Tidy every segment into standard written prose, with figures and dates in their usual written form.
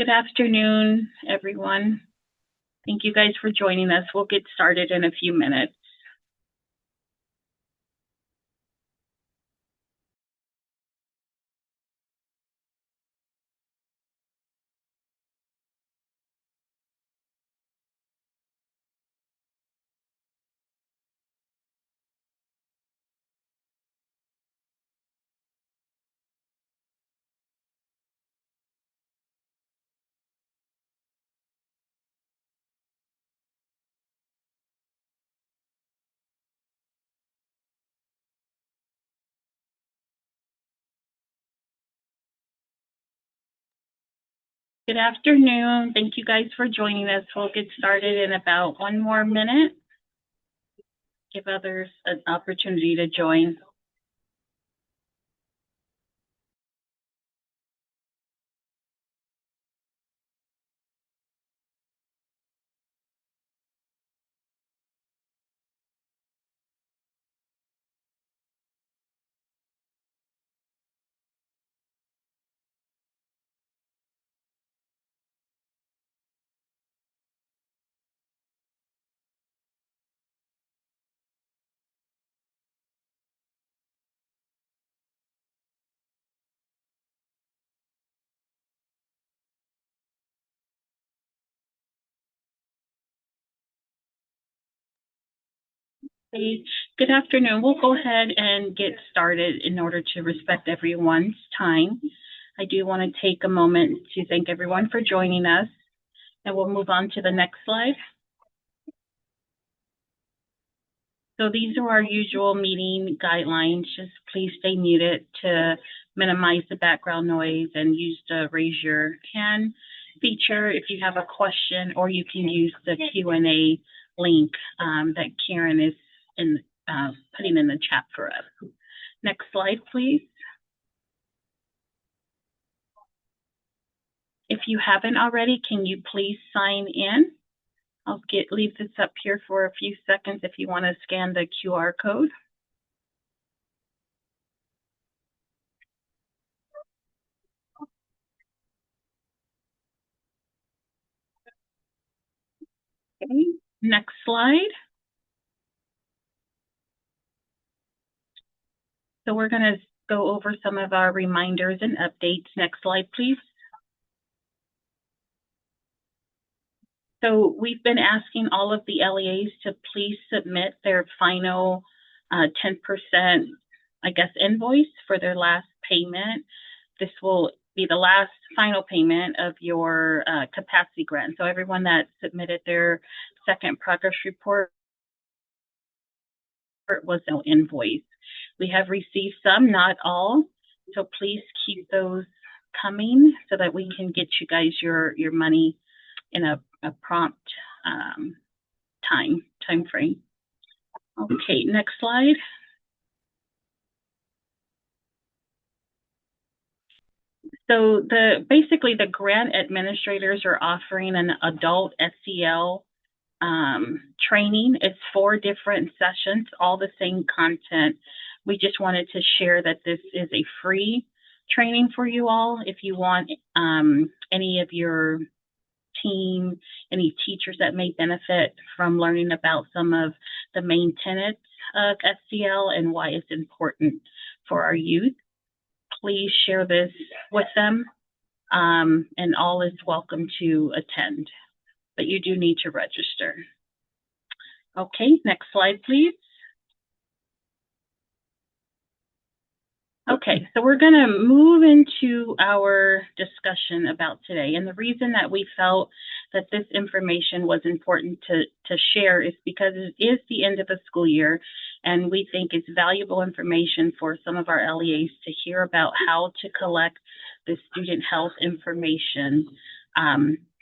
Good afternoon, everyone. Thank you guys for joining us. We'll get started in a few minutes. Good afternoon. Thank you guys for joining us. We'll get started in about one more minute. Give others an opportunity to join. Hey, good afternoon. We'll go ahead and get started in order to respect everyone's time. I do want to take a moment to thank everyone for joining us, and we'll move on to the next slide. So these are our usual meeting guidelines. Just please stay muted to minimize the background noise and use the raise your hand feature if you have a question, or you can use the Q&A link that Karen is putting in the chat for us. Next slide, please. If you haven't already, can you please sign in? I'll leave this up here for a few seconds if you want to scan the QR code. Okay, next slide. So we're going to go over some of our reminders and updates. Next slide, please. So we've been asking all of the LEAs to please submit their final 10%, invoice for their last payment. This will be the last final payment of your capacity grant. So everyone that submitted their second progress report was no invoice. We have received some, not all. So please keep those coming so that we can get you guys your money in a prompt time frame. Okay, next slide. So basically the grant administrators are offering an adult SEL training. It's 4 different sessions, all the same content. We just wanted to share that this is a free training for you all. If you want any of your team, any teachers that may benefit from learning about some of the main tenets of SEL and why it's important for our youth, please share this with them, and all is welcome to attend, but you do need to register. Okay, next slide, please. Okay, so we're going to move into our discussion about today. And the reason that we felt that this information was important to share is because it is the end of the school year, and we think it's valuable information for some of our LEAs to hear about how to collect the student health information.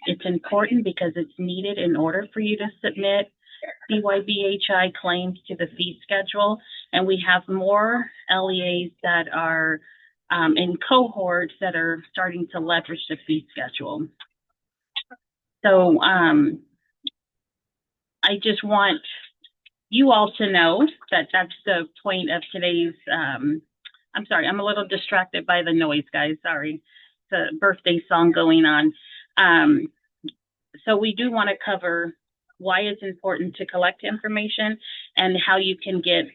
It's important because it's needed in order for you to submit CYBHI claims to the fee schedule, and we have more LEAs that are in cohorts that are starting to leverage the fee schedule. So I just want you all to know that that's the point of today's, I'm sorry, I'm a little distracted by the noise, guys, sorry. It's a birthday song going on. So we do want to cover why it's important to collect information and how you can get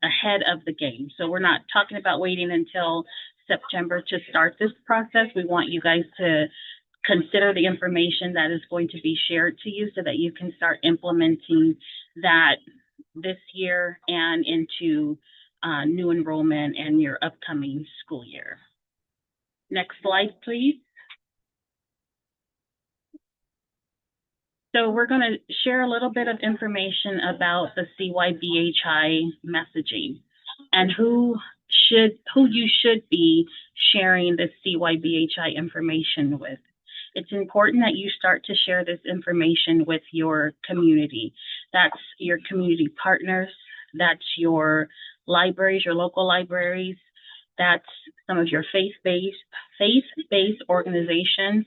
ahead of the game. So we're not talking about waiting until September to start this process. We want you guys to consider the information that is going to be shared to you so that you can start implementing that this year and into new enrollment and your upcoming school year. Next slide, please. So we're going to share a little bit of information about the CYBHI messaging and who you should be sharing this CYBHI information with. It's important that you start to share this information with your community. That's your community partners, that's your libraries, your local libraries, that's some of your faith-based organizations,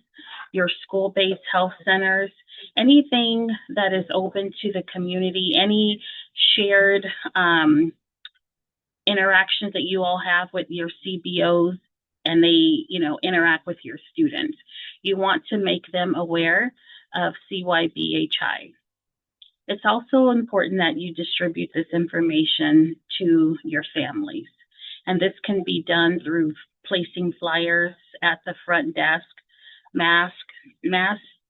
your school-based health centers, anything that is open to the community, any shared interactions that you all have with your CBOs and they, interact with your students. You want to make them aware of CYBHI. It's also important that you distribute this information to your families. And this can be done through placing flyers at the front desk, mass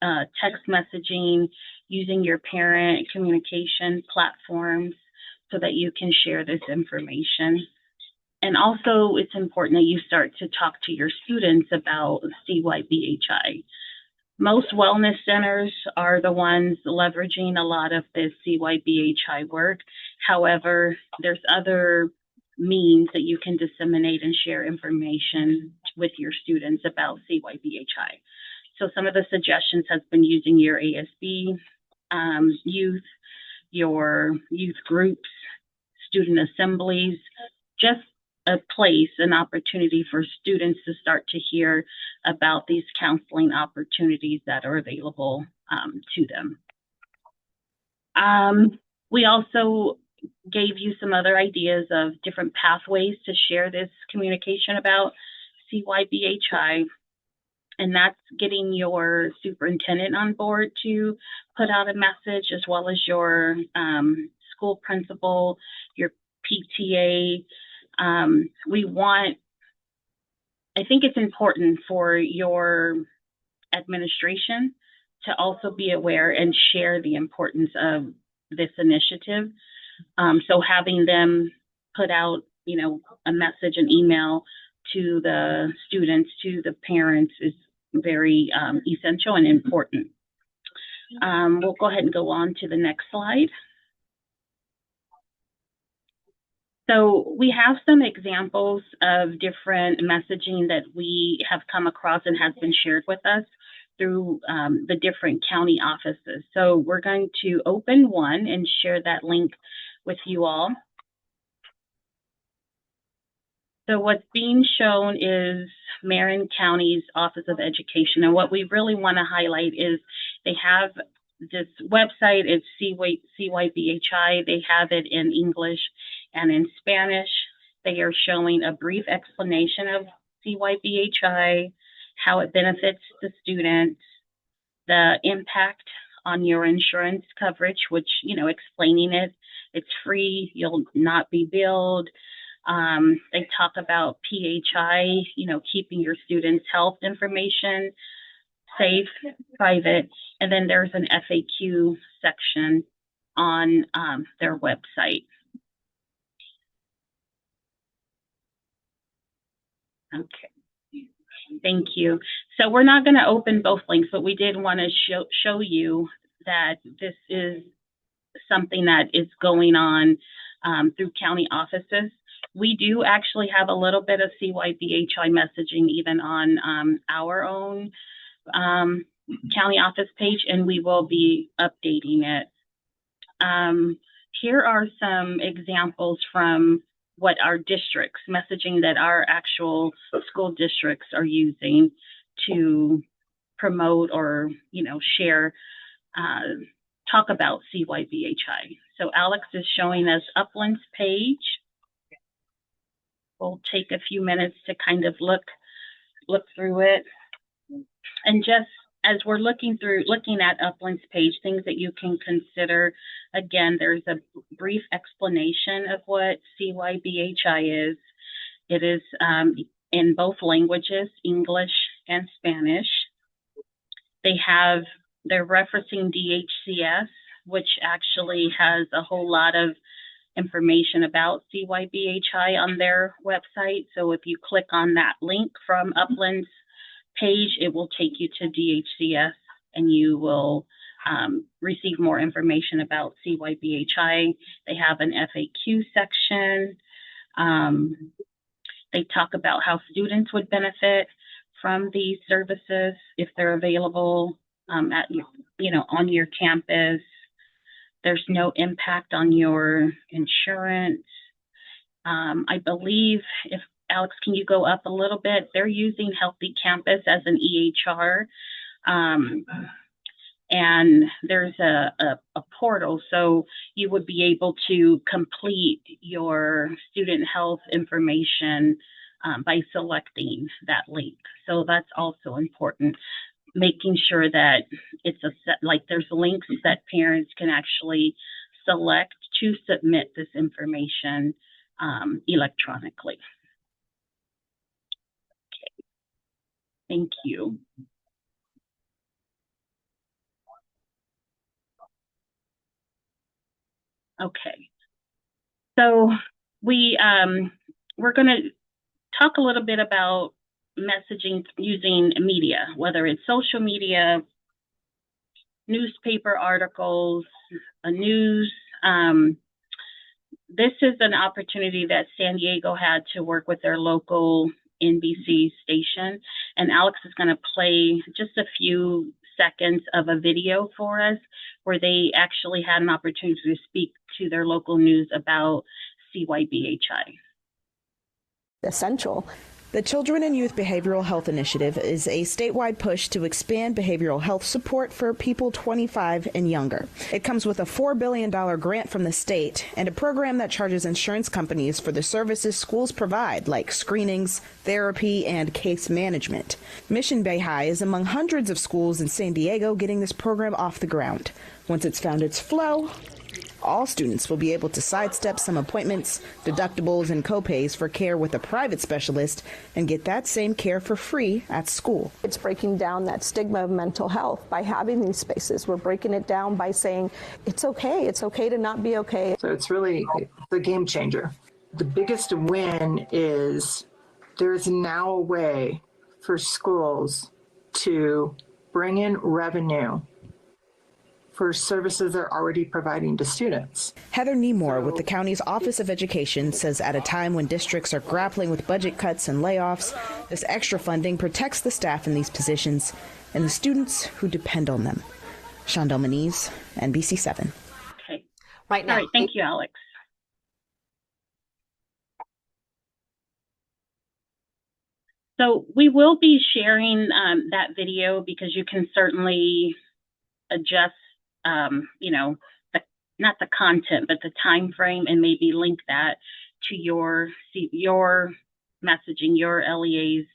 text messaging, using your parent communication platforms so that you can share this information. And also, it's important that you start to talk to your students about CYBHI. Most wellness centers are the ones leveraging a lot of this CYBHI work. However, there's other means that you can disseminate and share information with your students about CYBHI. So some of the suggestions has been using your ASB youth, your youth groups, student assemblies, just a place, an opportunity for students to start to hear about these counseling opportunities that are available to them. We also gave you some other ideas of different pathways to share this communication about CYBHI, and that's getting your superintendent on board to put out a message, as well as your school principal, your PTA. I think it's important for your administration to also be aware and share the importance of this initiative. So having them put out, a message, an email to the students, to the parents is very essential and important. We'll go ahead and go on to the next slide. So we have some examples of different messaging that we have come across and has been shared with us through the different county offices. So we're going to open one and share that link with you all. So what's being shown is Marin County's Office of Education. And what we really want to highlight is they have this website, it's CYBHI. They have it in English and in Spanish. They are showing a brief explanation of CYBHI, how it benefits the students, the impact on your insurance coverage, which, explaining it, it's free, you'll not be billed. They talk about PHI, keeping your students' health information safe, private, and then there's an FAQ section on their website. Okay, thank you. So we're not going to open both links, but we did want to show you that this is something that is going on through county offices. We do actually have a little bit of CYBHI messaging even on our own county office page, and we will be updating it. Here are some examples from what our districts, messaging that our actual school districts are using to promote or, share, talk about CYBHI. So Alex is showing us Upland's page. We'll take a few minutes to kind of look through it. And just as we're looking at Upland's page, things that you can consider, again, there's a brief explanation of what CYBHI is. It is in both languages, English and Spanish. They're referencing DHCS, which actually has a whole lot of information about CYBHI on their website. So if you click on that link from Upland's page, it will take you to DHCS and you will receive more information about CYBHI. They have an FAQ section. They talk about how students would benefit from these services if they're available at on your campus. There's no impact on your insurance. I believe, if Alex, can you go up a little bit? They're using Healthy Campus as an EHR. And there's a portal, so you would be able to complete your student health information by selecting that link. So that's also important, making sure that it's there's links that parents can actually select to submit this information electronically. Okay, thank you. Okay, so we're going to talk a little bit about messaging using media, whether it's social media, newspaper articles, news. This is an opportunity that San Diego had to work with their local NBC station, and Alex is going to play just a few seconds of a video for us where they actually had an opportunity to speak to their local news about CYBHI. Essential. The Children and Youth Behavioral Health Initiative is a statewide push to expand behavioral health support for people 25 and younger. It comes with a $4 billion grant from the state and a program that charges insurance companies for the services schools provide, like screenings, therapy, and case management. Mission Bay High is among hundreds of schools in San Diego getting this program off the ground. Once it's found its flow, all students will be able to sidestep some appointments, deductibles, and copays for care with a private specialist and get that same care for free at school. It's breaking down that stigma of mental health by having these spaces. We're breaking it down by saying it's okay. It's okay to not be okay. So it's really the game changer. The biggest win is there's now a way for schools to bring in revenue for services they're already providing to students. Heather Nemore with the county's Office of Education says at a time when districts are grappling with budget cuts and layoffs, this extra funding protects the staff in these positions and the students who depend on them. Shondell Maniz, NBC7. Okay. Right now. All right, thank you, Alex. So we will be sharing that video because you can certainly adjust not the content, but the time frame, and maybe link that to your messaging, your LEA's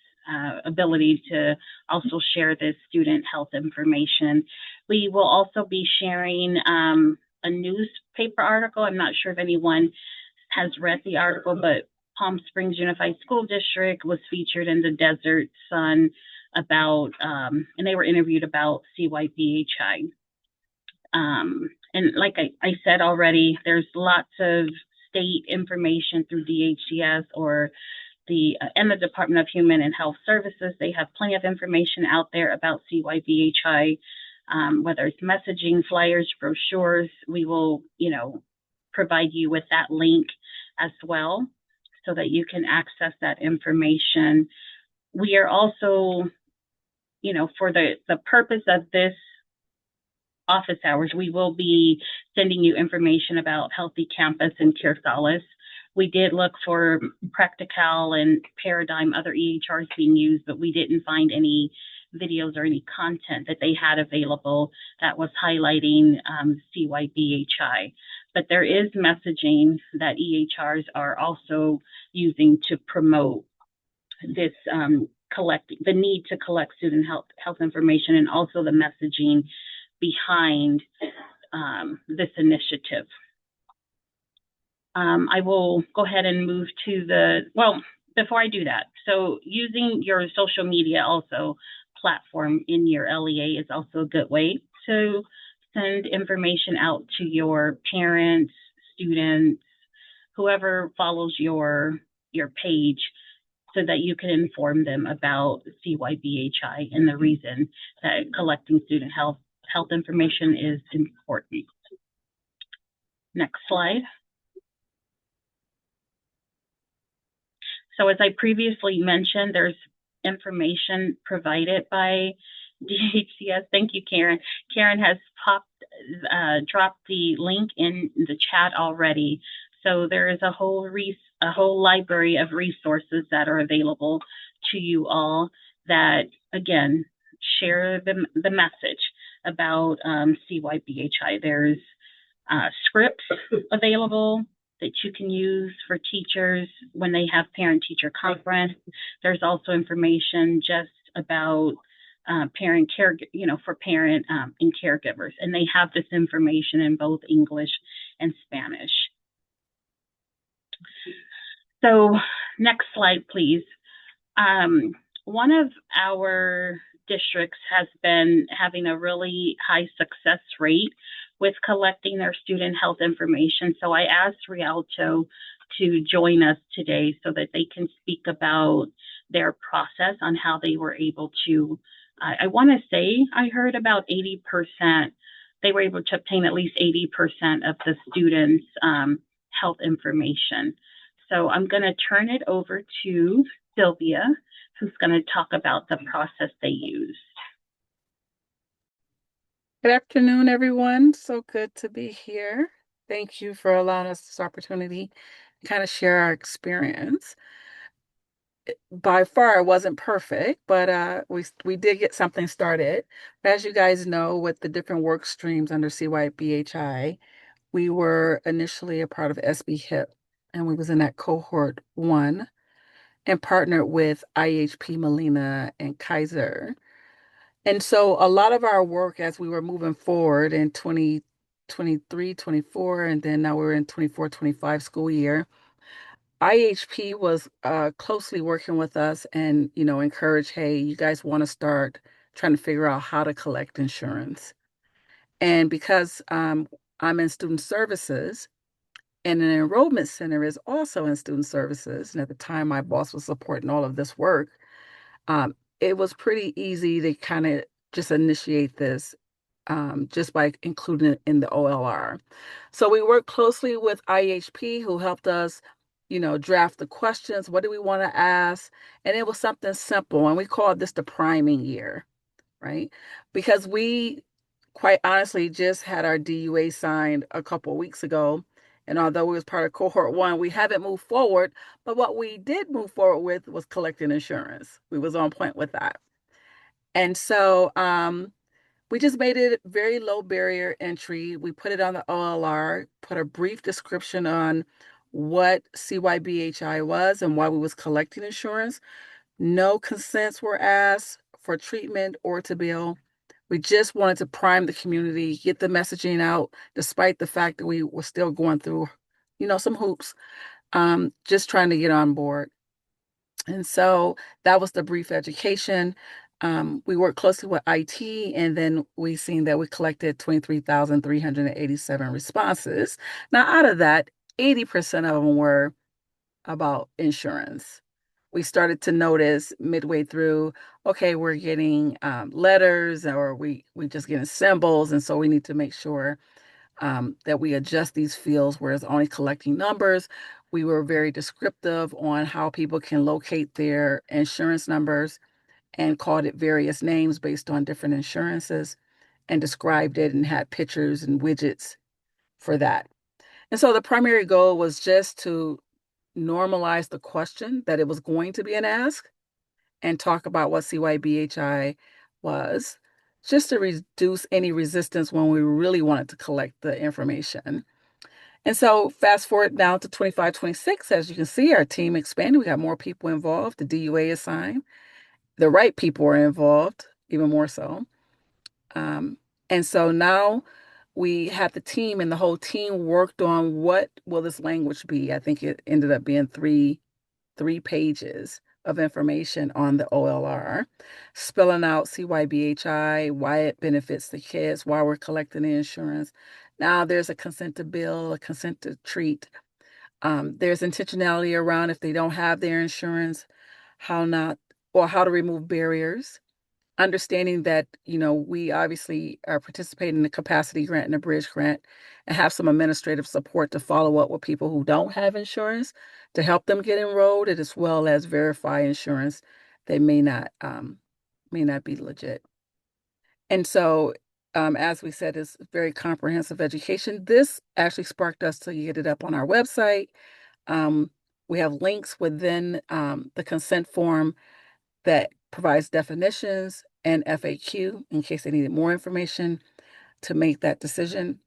ability to also share this student health information. We will also be sharing a newspaper article. I'm not sure if anyone has read the article, but Palm Springs Unified School District was featured in the Desert Sun about, and they were interviewed about CYBHI. And like I said already, there's lots of state information through DHCS or and the Department of Human and Health Services. They have plenty of information out there about CYBHI, whether it's messaging, flyers, brochures. We will, provide you with that link as well so that you can access that information. We are also, for the purpose of this office hours, we will be sending you information about Healthy Campus and Care Solace. We did look for Practical and Paradigm, other EHRs being used, but we didn't find any videos or any content that they had available that was highlighting CYBHI. But there is messaging that EHRs are also using to promote this the need to collect student health information, and also the messaging behind this initiative. I will go ahead and move to before I do that, so using your social media also platform in your LEA is also a good way to send information out to your parents, students, whoever follows your page, so that you can inform them about CYBHI and the reason that collecting student health information is important. Next slide. So as I previously mentioned, there's information provided by DHCS. Thank you, Karen. Karen has dropped the link in the chat already. So there is a whole library of resources that are available to you all that, again, share the message about CYBHI. There's scripts available that you can use for teachers when they have parent-teacher conference. There's also information just about parent care, for parent and caregivers, and they have this information in both English and Spanish. So next slide, please. One of our districts has been having a really high success rate with collecting their student health information. So I asked Rialto to join us today so that they can speak about their process on how they were able to, I want to say I heard about 80%, they were able to obtain at least 80% of the students' health information. So I'm going to turn it over to Sylvia, who's going to talk about the process they used. Good afternoon, everyone. So good to be here. Thank you for allowing us this opportunity to kind of share our experience. By far, it wasn't perfect, but we did get something started. As you guys know, with the different work streams under CYBHI, we were initially a part of SB-HIP, and we was in that cohort 1 and partnered with IHP Molina and Kaiser. And so a lot of our work as we were moving forward in 2023, 24, and then now we're in 24, 25 school year, IHP was closely working with us and, encouraged, hey, you guys want to start trying to figure out how to collect insurance. And because I'm in student services and an enrollment center is also in student services, and at the time my boss was supporting all of this work, it was pretty easy to kind of just initiate this just by including it in the OLR. So we worked closely with IHP, who helped us, draft the questions. What do we want to ask? And it was something simple. And we called this the priming year, right? Because we, quite honestly, just had our DUA signed a couple of weeks ago. And although we was part of cohort 1, we haven't moved forward. But what we did move forward with was collecting insurance. We was on point with that. And so we just made it very low barrier entry. We put it on the OLR, put a brief description on what CYBHI was and why we was collecting insurance. No consents were asked for treatment or to bill. We just wanted to prime the community, get the messaging out, despite the fact that we were still going through, some hoops, just trying to get on board. And so that was the brief education. We worked closely with IT, and then we seen that we collected 23,387 responses. Now, out of that, 80% of them were about insurance. We started to notice midway through, okay, we're getting letters, or we just getting symbols, and so we need to make sure that we adjust these fields where it's only collecting numbers. We were very descriptive on how people can locate their insurance numbers and called it various names based on different insurances and described it and had pictures and widgets for that. And so the primary goal was just to normalize the question that it was going to be an ask and talk about what CYBHI was, just to reduce any resistance when we really wanted to collect the information. And so fast forward now to 25, 26, as you can see, our team expanded. We got more people involved. The DUA is signed. the right people are involved, even more so. And so now we had the team, and the whole team worked on what will this language be. I think it ended up being three pages of information on the OLR, spelling out CYBHI, why it benefits the kids, why we're collecting the insurance. Now there's a consent to bill, a consent to treat. There's intentionality around if they don't have their insurance, how not, or how to remove barriers. Understanding that, we obviously are participating in the capacity grant and the bridge grant and have some administrative support to follow up with people who don't have insurance to help them get enrolled, and as well as verify insurance they may not be legit. And so, as we said, it's very comprehensive education. This actually sparked us to get it up on our website. We have links within the consent form that provides definitions and FAQ in case they needed more information to make that decision.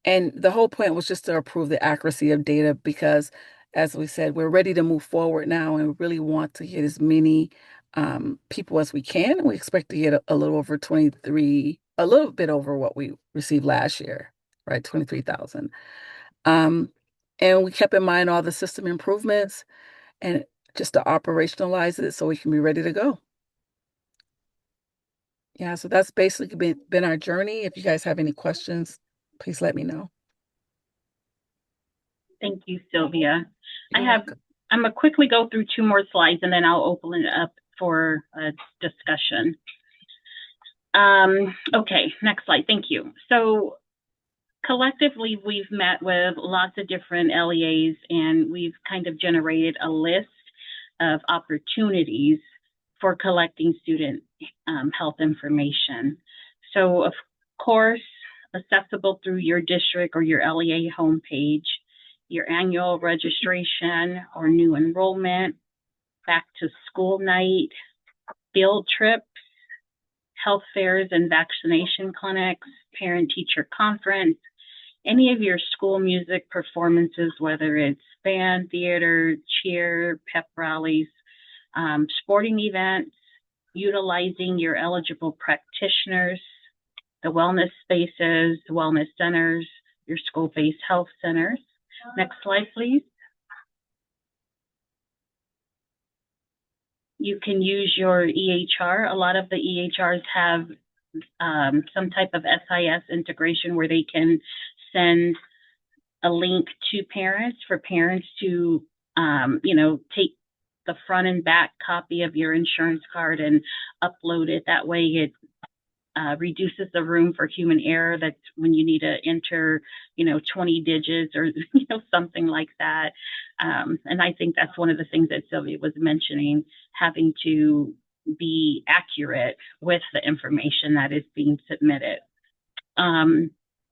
And the whole point was just to improve the accuracy of data because, as we said, we're ready to move forward now and really want to get as many people as we can. We expect to get a little over 23, a little bit over what we received last year, right? 23,000. And we kept in mind all the system improvements and just to operationalize it so we can be ready to go. Yeah, so that's basically been our journey. If you guys have any questions, please let me know. Thank you, Sylvia. You're welcome. I'm going to quickly go through 2 more slides and then I'll open it up for a discussion. Okay, next slide. Thank you. So collectively, we've met with lots of different LEAs and we've kind of generated a list of opportunities for collecting student health information. So, of course, accessible through your district or your LEA homepage, your annual registration or new enrollment, back to school night, field trips, health fairs and vaccination clinics, parent-teacher conference, any of your school music performances, whether it's band, theater, cheer, pep rallies, sporting events, utilizing your eligible practitioners, the wellness spaces, wellness centers, your school-based health centers. Next slide, please. You can use your EHR. A lot of the EHRs have some type of SIS integration where they can send a link to parents for parents to, take the front and back copy of your insurance card and upload it. That way it reduces the room for human error. That's when you need to enter, 20 digits or, something like that. And I think that's one of the things that Sylvia was mentioning, having to be accurate with the information that is being submitted.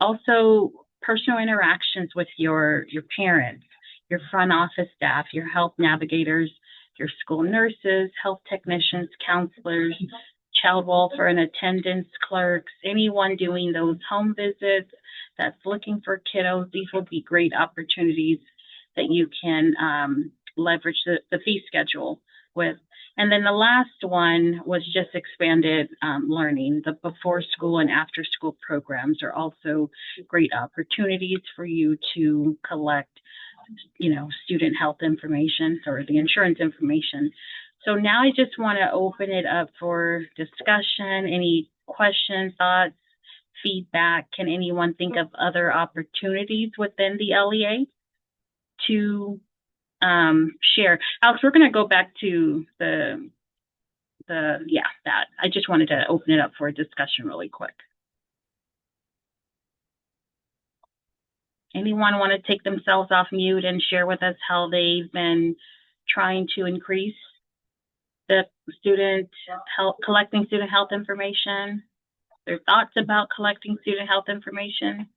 Also, personal interactions with your parents, your front office staff, your health navigators, your school nurses, health technicians, counselors, child welfare and attendance clerks, anyone doing those home visits that's looking for kiddos. These will be great opportunities that you can leverage the fee schedule with. And then the last one was just expanded learning. The before school and after school programs are also great opportunities for you to collect, student health information or the insurance information. So now I just want to open it up for discussion. Any questions, thoughts, feedback? Can anyone think of other opportunities within the LEA to share? Alex, we're going to go back to that. I just wanted to open it up for a discussion really quick. Anyone want to take themselves off mute and share with us how they've been trying to increase the collecting student health information? Their thoughts about collecting student health information?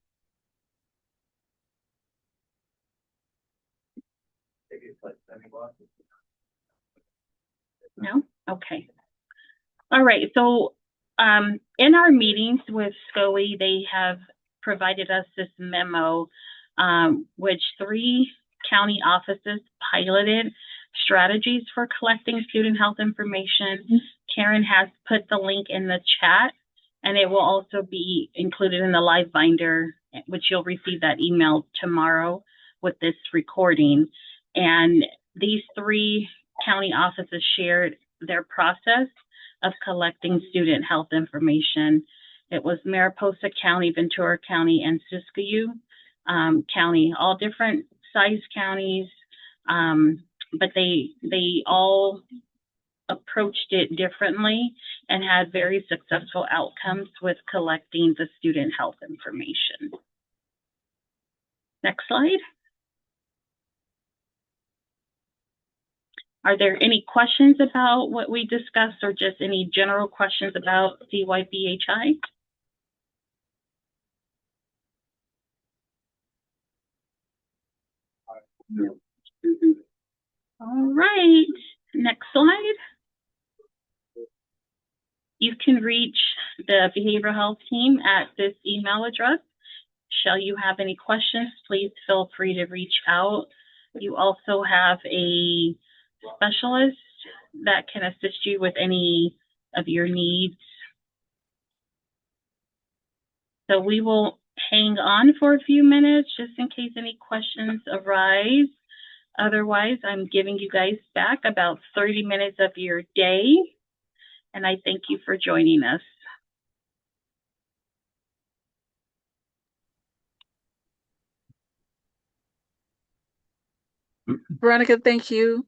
No? Okay. All right. So in our meetings with SCOE, they have provided us this memo, which 3 county offices piloted strategies for collecting student health information. Karen has put the link in the chat, and it will also be included in the live binder, which you'll receive that email tomorrow with this recording. And these 3 county offices shared their process of collecting student health information. It was Mariposa County, Ventura County, and Siskiyou County, all different size counties, but they all approached it differently and had very successful outcomes with collecting the student health information. Next slide. Are there any questions about what we discussed, or just any general questions about CYBHI? All right, next slide. You can reach the behavioral health team at this email address. Shall you have any questions, please feel free to reach out. You also have a specialist that can assist you with any of your needs. So we will hang on for a few minutes just in case any questions arise. Otherwise, I'm giving you guys back about 30 minutes of your day, and I thank you for joining us. Veronica, thank you.